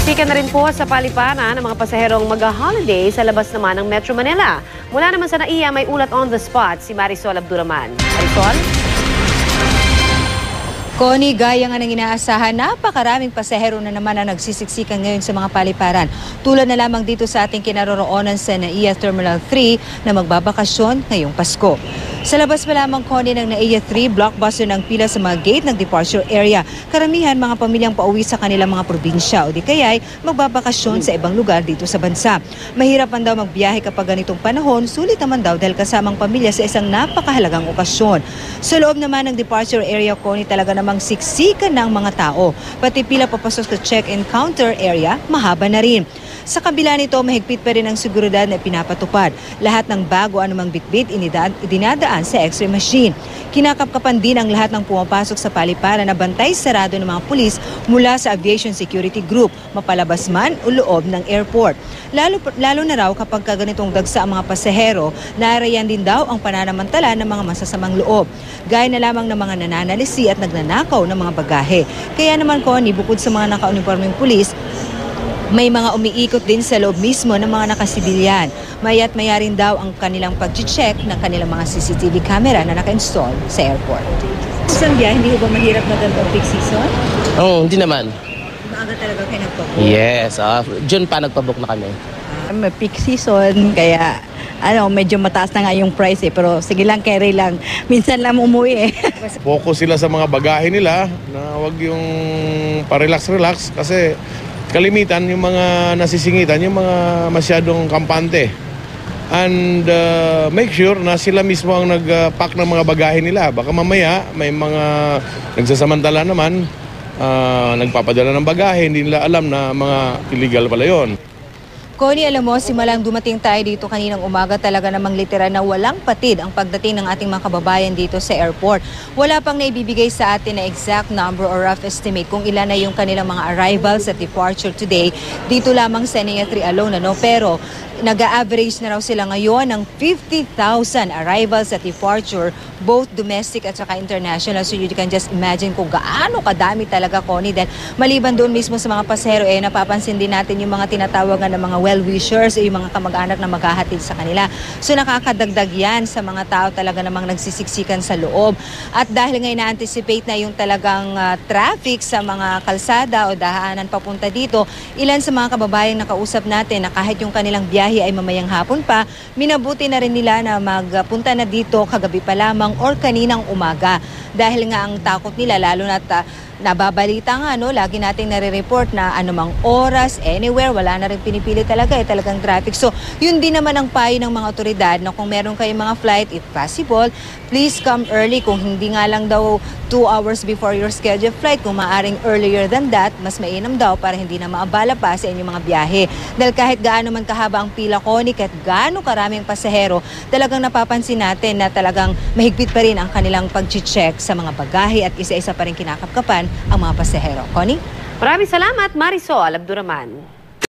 Siksikan na rin po sa paliparan ng mga pasaherong mag-holiday sa labas naman ng Metro Manila. Mula naman sa NAIA, may ulat on the spot si Marisol Abduraman. Marisol? Connie, gaya nga ng inaasahan, napakaraming pasahero na naman ang nagsisiksikan ngayon sa mga paliparan. Tulad na lamang dito sa ating kinaroroonan sa NAIA Terminal 3 na magbabakasyon ngayong Pasko. Sa labas pa lamang, Connie, ng NAIA 3, blockbuster ng pila sa mga gate ng departure area. Karamihan mga pamilyang pauwi sa kanilang mga probinsya o di kaya'y magbabakasyon sa ibang lugar dito sa bansa. Mahirap man daw magbiyahe kapag ganitong panahon, sulit naman daw dahil kasamang pamilya sa isang napakahalagang okasyon. Sa loob naman ng departure area, Connie, talaga namang siksikan ng mga tao. Pati pila papasok sa check-in counter area, mahaba na rin. Sa kabila nito, mahigpit pa rin ang seguridad na pinapatupad. Lahat ng bago anumang bitbit idinadaan sa x-ray machine. Kinakapkapan din ang lahat ng pumapasok sa paliparan na bantay sarado ng mga pulis mula sa Aviation Security Group, mapalabas man o loob ng airport. Lalo na raw kapag ganitong dagsa ang mga pasahero, naarayan din daw ang pananamantala ng mga masasamang loob. Gaya na lamang ng mga nananalisi at nagnanakaw ng mga bagahe. Kaya naman, Connie, bukod sa mga naka-uniformeng pulis, may mga umiikot din sa loob mismo ng mga nakasibilyan. Maya't maya rin daw ang kanilang pag-check ng kanilang mga CCTV camera na naka-install sa airport. Isang biyahe, hindi ba mahirap na ganitong peak season? Oo, hindi naman. Maaga talaga kayo nagpabook? Yes, June pa nagpabook na kami. May peak season, kaya medyo mataas na nga yung price pero sige lang, carry lang. Minsan lang umuwi Focus sila sa mga bagahe nila na wag yung pa-relax-relax kasi kalimitan yung mga nasisingitan, yung mga masyadong kampante. And make sure na sila mismo ang nag-pack ng mga bagahe nila. Baka mamaya may mga nagsasamantala naman, nagpapadala ng bagahe, hindi nila alam na mga illegal pala yun. Connie, alam mo, simulang dumating tayo dito kaninang umaga, talaga namang literal na walang patid ang pagdating ng ating mga kababayan dito sa airport. Wala pang naibibigay sa atin na exact number or rough estimate kung ilan na yung kanilang mga arrivals at departure today dito lamang sa NAIA 3 alone. Pero nag-a-average na raw sila ngayon ng 50,000 arrivals at departure, both domestic at saka international. So you can just imagine kung gaano kadami talaga, Connie. Dahil maliban doon mismo sa mga pasahero, napapansin din natin yung mga tinatawagan ng mga well-wishers o yung mga kamag-anak na maghahatid sa kanila. So nakakadagdag yan sa mga tao talaga namang nagsisiksikan sa loob. At dahil ngayon na-anticipate na yung talagang traffic sa mga kalsada o daanan papunta dito, ilan sa mga kababayang nakausap natin na kahit yung kanilang biyahe ay mamayang hapon pa, minabuti na rin nila na magpunta na dito kagabi pa lamang or kaninang umaga. Dahil nga ang takot nila, lalo na nababalita nga, lagi nating nare-report na anumang oras, anywhere, wala na rin pinipili talaga, talagang traffic. So, yun din naman ang payo ng mga otoridad na kung meron kayong mga flight, if possible, please come early. Kung hindi nga lang daw 2 hours before your scheduled flight, kung maaring earlier than that, mas mainam daw para hindi na maabala pa sa inyong mga biyahe. Dahil kahit gaano man kahaba ang pila, Connie, kahit gaano karaming pasahero, talagang napapansin natin na talagang mahigpit pa rin ang kanilang pag-check sa mga bagahe at isa-isa pa rin kinakapkapan ang mga pasahero. Connie? Maraming salamat, Marisol Abduraman.